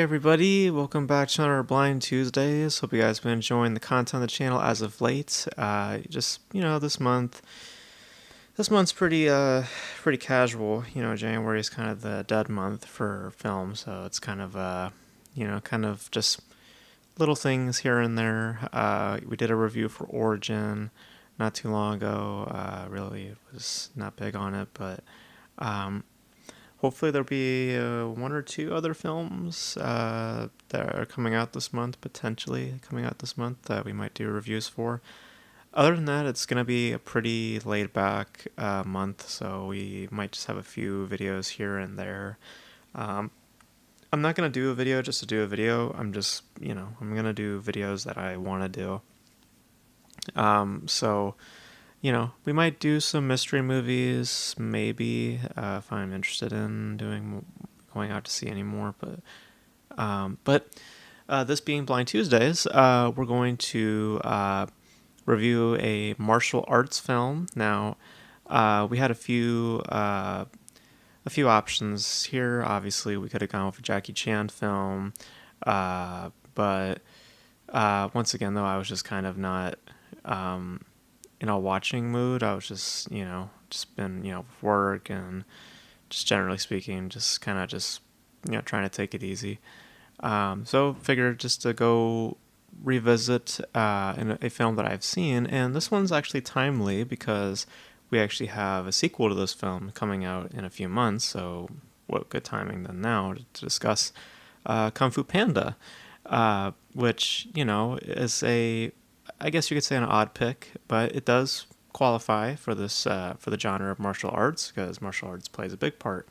Everybody, welcome back to another Blind Tuesdays. Hope you guys have been enjoying the content on the channel as of late. This month's pretty casual. January is kind of the dead month for film, so it's kind of just little things here and there. We did a review for Origin not too long ago. Really was not big on it, but um, hopefully there'll be one or two other films that are coming out this month, potentially coming out this month, that we might do reviews for. Other than that, it's going to be a pretty laid back month, so we might just have a few videos here and there. Um, I'm not going to do a video just to do a video. I'm going to do videos that I want to do. So, we might do some mystery movies, maybe, if I'm interested in going out to see any more. But this being Blind Tuesdays, we're going to review a martial arts film. Now, we had a few options here. Obviously, we could have gone with a Jackie Chan film, but once again, though, I was just kind of not in a watching mood. I was just been with work and just generally speaking, just kind of just trying to take it easy. So figured just to go revisit in a film that I've seen, and this one's actually timely because we actually have a sequel to this film coming out in a few months. So what good timing than now to discuss Kung Fu Panda, which is I guess you could say an odd pick, but it does qualify for this for the genre of martial arts, because martial arts plays a big part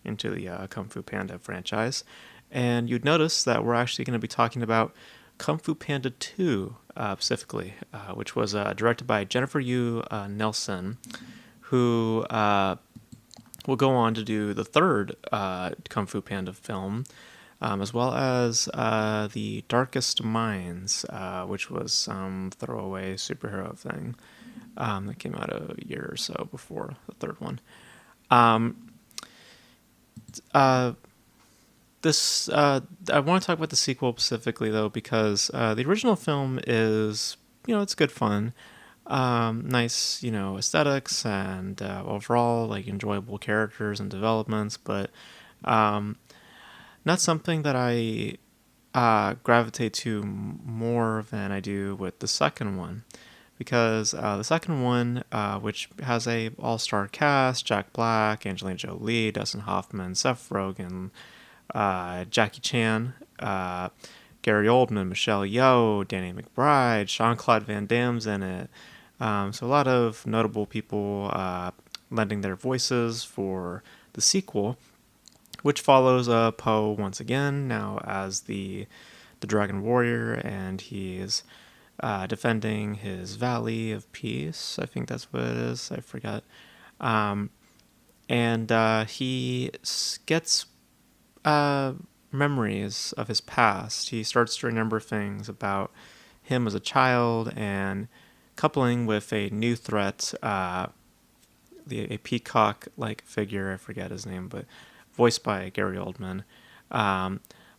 into the Kung Fu Panda franchise. And you'd notice that we're actually going to be talking about Kung Fu Panda 2 specifically, which was directed by Jennifer Yu Nelson, who will go on to do the third Kung Fu Panda film, as well as The Darkest Minds, which was some throwaway superhero thing that came out a year or so before the third one. I want to talk about the sequel specifically, though, because the original film is, it's good fun, nice, aesthetics, and overall, like, enjoyable characters and developments, but not something that I gravitate to more than I do with the second one. Because the second one, which has a all-star cast, Jack Black, Angelina Jolie, Dustin Hoffman, Seth Rogen, Jackie Chan, Gary Oldman, Michelle Yeoh, Danny McBride, Jean-Claude Van Damme's in it. So a lot of notable people lending their voices for the sequel, which follows Po once again, now as the Dragon Warrior, and he's defending his Valley of Peace. I think that's what it is. I forgot. And he gets memories of his past. He starts to remember things about him as a child, and coupling with a new threat, a peacock-like figure, I forget his name, but voiced by Gary Oldman.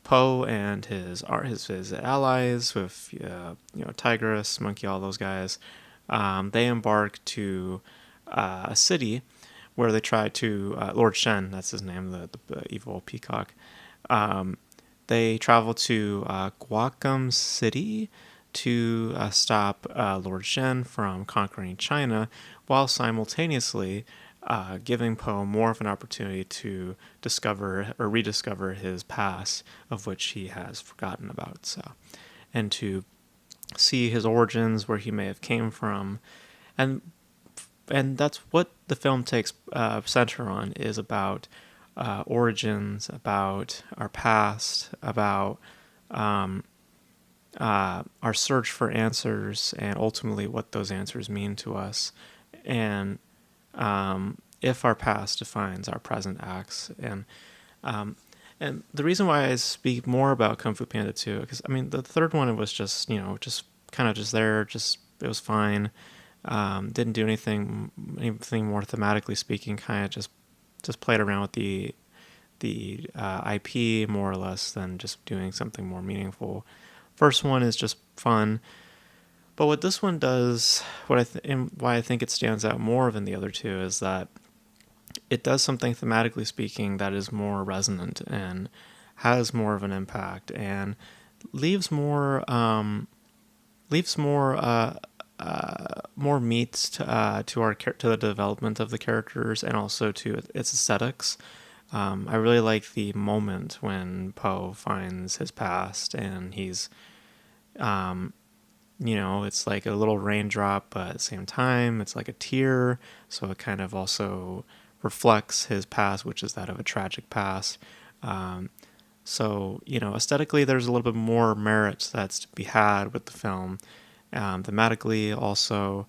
Poe and his allies, with Tigress, Monkey, all those guys, they embark to a city where they try to Lord Shen, that's his name, the evil peacock. They travel to Guacam City to stop Lord Shen from conquering China, while simultaneously giving Poe more of an opportunity to discover or rediscover his past, of which he has forgotten about. And to see his origins, where he may have came from, and that's what the film takes center on, is about origins, about our past, about our search for answers, and ultimately what those answers mean to us, and if our past defines our present acts. And the reason why I speak more about Kung Fu Panda 2, because the third one, it was just just kind of just there, just it was fine. Didn't do anything more thematically speaking. Kind of just played around with the IP more or less than just doing something more meaningful. First one is just fun, but what this one does, and why I think it stands out more than the other two, is that it does something thematically speaking that is more resonant and has more of an impact and leaves more more meat to the development of the characters and also to its aesthetics. I really like the moment when Poe finds his past and he's, it's like a little raindrop, but at the same time, it's like a tear. So it kind of also reflects his past, which is that of a tragic past. So, aesthetically, there's a little bit more merit that's to be had with the film. Thematically, also,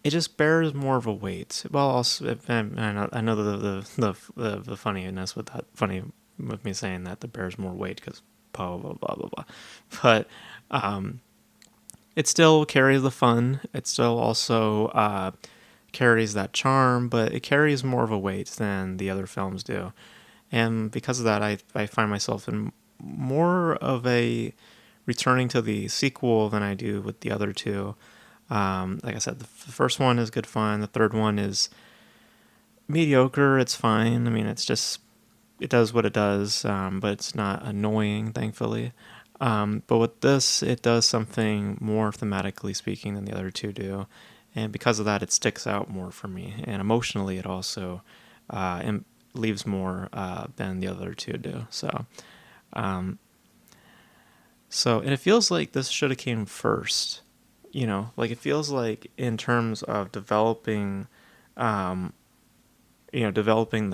it just bears more of a weight. Well, also, I know the funniness with that, funny with me saying that bears more weight because Poe, blah, blah, blah, blah. But it still carries the fun. It still also carries that charm, but it carries more of a weight than the other films do. And because of that, I find myself in more of a returning to the sequel than I do with the other two. Like I said, the first one is good fun. The third one is mediocre. It's fine. I mean, it does what it does, but it's not annoying, thankfully. But with this, it does something more thematically speaking than the other two do. And because of that, it sticks out more for me. And emotionally, it also leaves more than the other two do. And it feels like this should have came first. Like it feels like in terms of developing the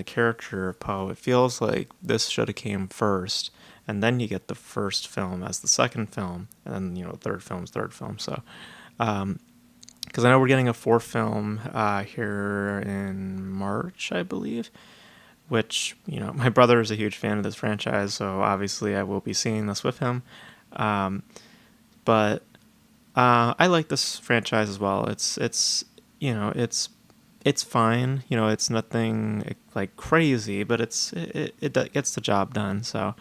character of Poe, it feels like this should have came first, and then you get the first film as the second film, and then third film. So, because I know we're getting a fourth film here in March, I believe. Which my brother is a huge fan of this franchise, so obviously I will be seeing this with him. But I like this franchise as well. It's fine. It's nothing like crazy, but it gets the job done. So,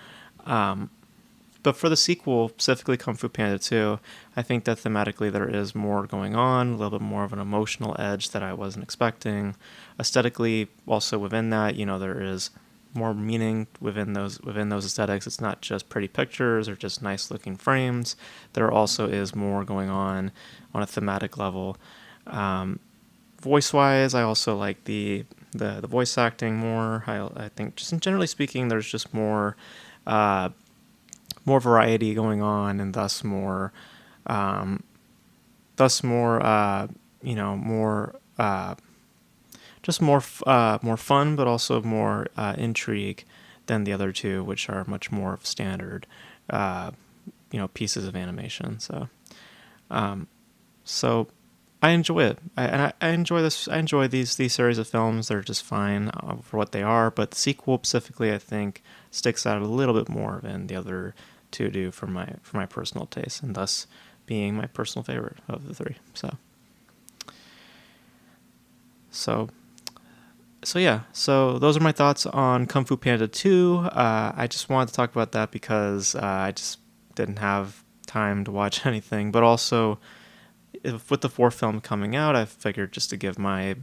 but for the sequel, specifically Kung Fu Panda 2, I think that thematically there is more going on, a little bit more of an emotional edge that I wasn't expecting. Aesthetically, also within that, there is more meaning within those aesthetics. It's not just pretty pictures or just nice looking frames. There also is more going on a thematic level. Voice wise, I also like the voice acting more. I think just generally speaking, there's just more variety going on, and thus more more fun, but also more intrigue than the other two, which are much more of standard, pieces of animation. So I enjoy it. I enjoy this. I enjoy these series of films. They're just fine for what they are. But the sequel specifically, I think, sticks out a little bit more than the other two do for my personal taste, and thus being my personal favorite of the three. So yeah, so those are my thoughts on Kung Fu Panda 2. I just wanted to talk about that because I just didn't have time to watch anything. But also, with the fourth film coming out, I figured just to give my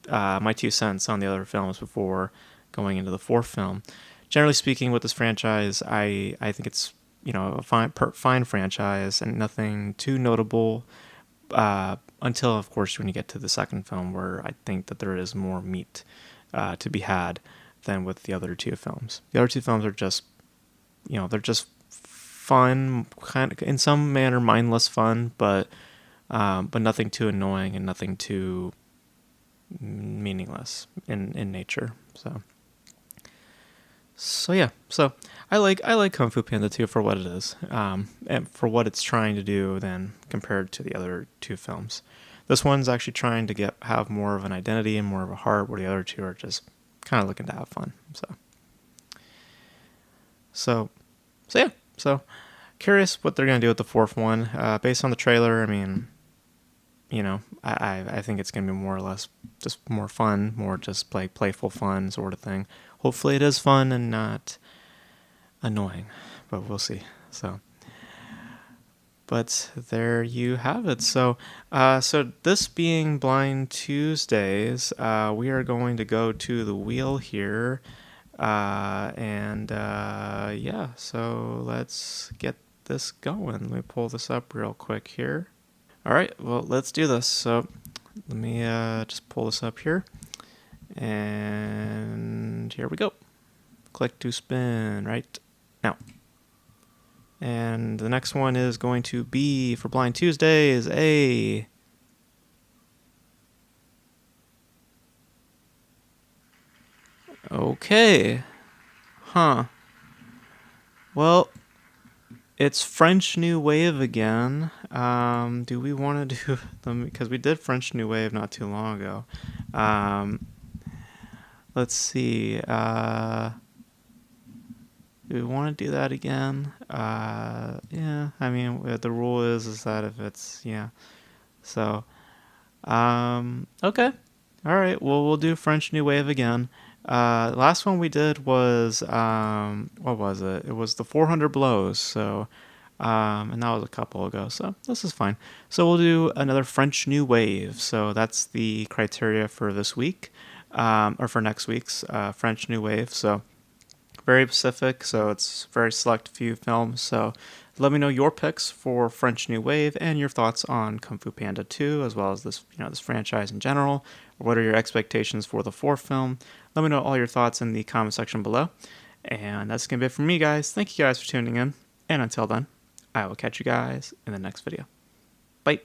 2 cents on the other films before going into the fourth film. Generally speaking, with this franchise, I think it's a fine franchise and nothing too notable. Until, of course, when you get to the second film, where I think that there is more meat to be had than with the other two films. The other two films are just, they're just fun, kind of in some manner mindless fun, but nothing too annoying and nothing too meaningless in nature. So yeah, so I like Kung Fu Panda 2 for what it is, and for what it's trying to do then compared to the other two films. This one's actually trying to have more of an identity and more of a heart, where the other two are just kind of looking to have fun. So yeah, so curious what they're gonna do with the fourth one. Based on the trailer, I mean, I think it's gonna be more or less just more fun, more just playful fun sort of thing. hopefully it is fun and not annoying, but we'll see. So, but there you have it. So, so this being Blind Tuesdays, we are going to go to the wheel here, and yeah. So let's get this going. Let me pull this up real quick here. All right, well, let's do this. So let me just pull this up here, and here we go. Click to spin right now. And the next one is going to be, for Blind Tuesdays, a okay. Huh. Well, it's French New Wave again. Do we want to do them? Because we did French New Wave not too long ago. Let's see. Do we want to do that again? Yeah. I mean, the rule is that if it's yeah. So, okay. All right. Well, we'll do French New Wave again. Last one we did was what was it? It was the 400 blows. So, and that was a couple ago. So this is fine. So we'll do another French New Wave. So that's the criteria for this week, or for next week's French New Wave. So very specific. So it's very select few films. So let me know your picks for French New Wave and your thoughts on Kung Fu Panda 2, as well as this, this franchise in general. What are your expectations for the fourth film? Let me know all your thoughts in the comment section below. And that's going to be it from me, guys. Thank you guys for tuning in. And until then, I will catch you guys in the next video. Bye.